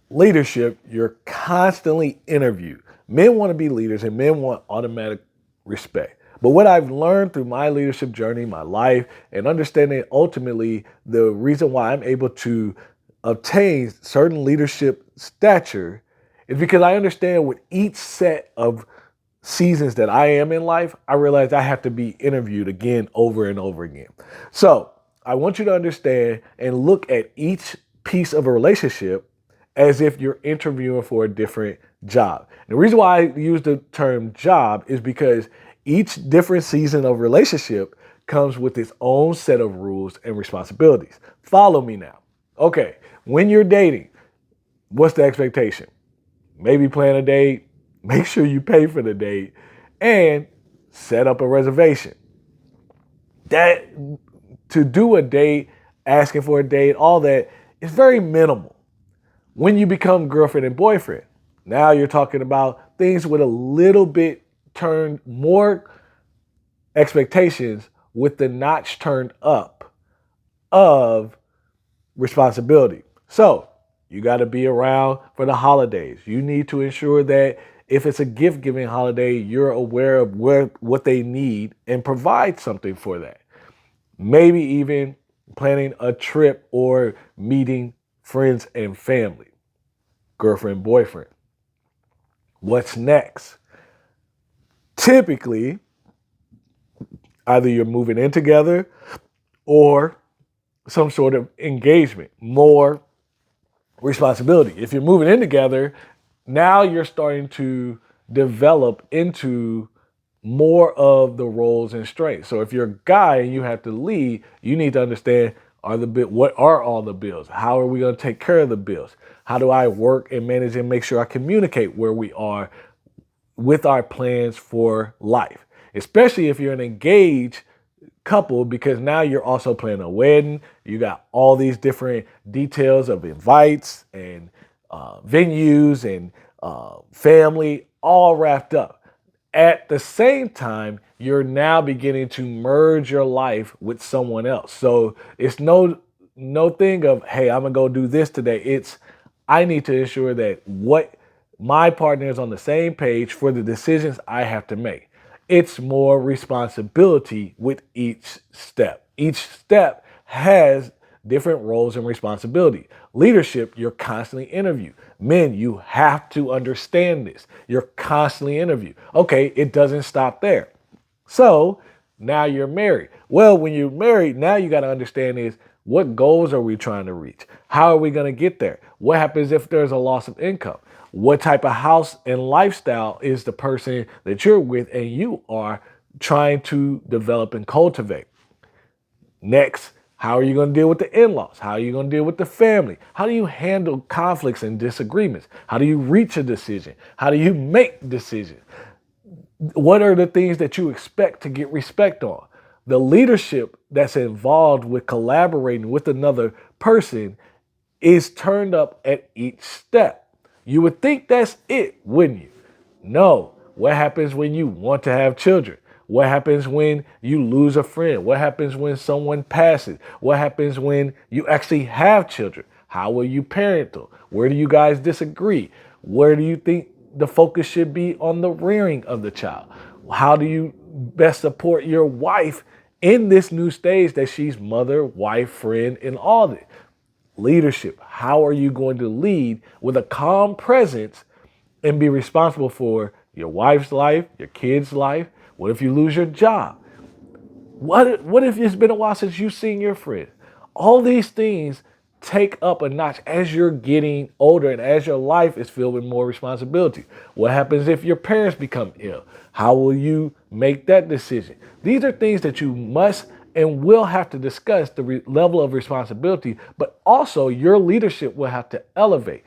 leadership, you're constantly interviewed. Men want to be leaders and men want automatic respect. But what I've learned through my leadership journey, my life, and understanding ultimately the reason why I'm able to obtain certain leadership stature is because I understand with each set of seasons that I am in life, I realize I have to be interviewed again over and over again. So I want you to understand and look at each piece of a relationship as if you're interviewing for a different job. And the reason why I use the term job is because each different season of relationship comes with its own set of rules and responsibilities. Follow me now. Okay, when you're dating, what's the expectation? Maybe plan a date, make sure you pay for the date, and set up a reservation. That to do a date, asking for a date, all that is very minimal. When you become girlfriend and boyfriend, now you're talking about things with a little bit turned more expectations with the notch turned up of responsibility. So you got to be around for the holidays. You need to ensure that if it's a gift giving holiday, you're aware of what they need and provide something for that. Maybe even planning a trip or meeting friends and family, girlfriend, boyfriend. What's next? Typically, either you're moving in together or some sort of engagement, more responsibility. If you're moving in together, now you're starting to develop into more of the roles and strengths. So if you're a guy and you have to lead, you need to understand what are all the bills? How are we going to take care of the bills? How do I work and manage and make sure I communicate where we are with our plans for life? Especially if you're an engaged couple, because now you're also planning a wedding. You got all these different details of invites and venues and family all wrapped up. At the same time, you're now beginning to merge your life with someone else. So it's no thing of, hey, I'm gonna go do this today. It's I need to ensure that what my partner is on the same page for the decisions I have to make. It's more responsibility with each step. Each step has different roles and responsibility. Leadership, you're constantly interviewed. Men, you have to understand this. You're constantly interviewed. Okay, it doesn't stop there. So now you're married. Well, when you're married, now you got to understand is what goals are we trying to reach? How are we going to get there? What happens if there's a loss of income? What type of house and lifestyle is the person that you're with and you are trying to develop and cultivate? Next, how are you going to deal with the in-laws? How are you going to deal with the family? How do you handle conflicts and disagreements? How do you reach a decision? How do you make decisions? What are the things that you expect to get respect on? The leadership that's involved with collaborating with another person is turned up at each step. You would think that's it, wouldn't you? No. What happens when you want to have children? What happens when you lose a friend? What happens when someone passes? What happens when you actually have children? How will you parent them? Where do you guys disagree? Where do you think the focus should be on the rearing of the child? How do you best support your wife in this new stage that she's mother, wife, friend, and all that? Leadership. How are you going to lead with a calm presence and be responsible for your wife's life, your kid's life? What if you lose your job? What if it's been a while since you've seen your friend? All these things take up a notch as you're getting older and as your life is filled with more responsibility. What happens if your parents become ill? How will you make that decision? These are things that you must and will have to discuss the level of responsibility, but also your leadership will have to elevate.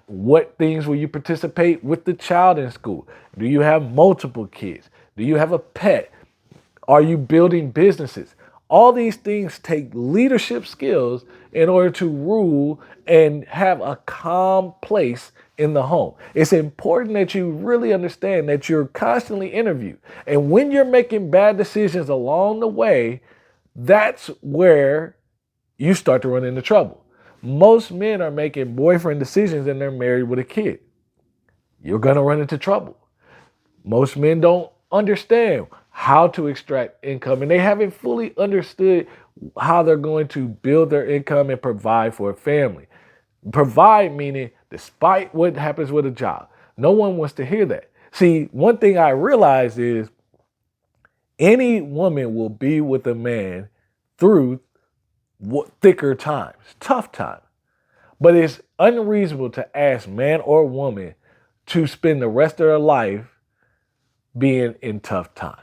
What things will you participate with the child in school? Do you have multiple kids? Do you have a pet? Are you building businesses? All these things take leadership skills in order to rule and have a calm place in the home. It's important that you really understand that you're constantly interviewed. And when you're making bad decisions along the way, that's where you start to run into trouble. Most men are making boyfriend decisions and they're married with a kid. You're going to run into trouble. Most men don't understand how to extract income, and they haven't fully understood how they're going to build their income and provide for a family. Provide meaning despite what happens with a job. No one wants to hear that. See, one thing I realize is any woman will be with a man through thicker times, tough times. But it's unreasonable to ask man or woman to spend the rest of their life being in tough times.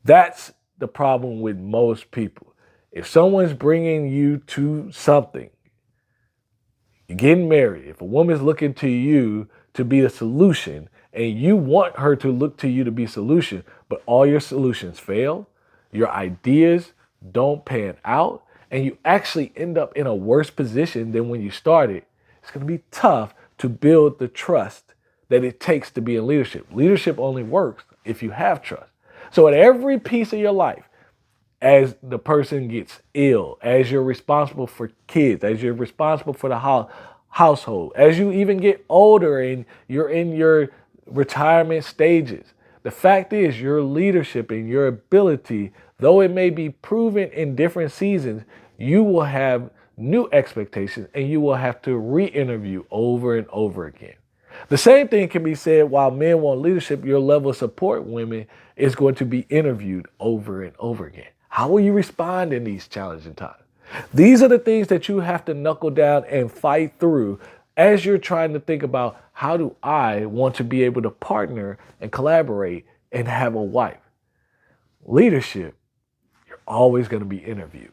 That's the problem with most people. If someone's bringing you to something, you're getting married, if a woman's looking to you to be a solution and you want her to look to you to be a solution, but all your solutions fail, your ideas don't pan out, and you actually end up in a worse position than when you started, it's going to be tough to build the trust that it takes to be in leadership. Leadership only works if you have trust. So at every piece of your life, as the person gets ill, as you're responsible for kids, as you're responsible for the household, as you even get older and you're in your retirement stages, the fact is your leadership and your ability, though it may be proven in different seasons, you will have new expectations and you will have to re-interview over and over again. The same thing can be said while men want leadership, your level of support women is going to be interviewed over and over again. How will you respond in these challenging times? These are the things that you have to knuckle down and fight through as you're trying to think about how do I want to be able to partner and collaborate and have a wife. Leadership, you're always going to be interviewed.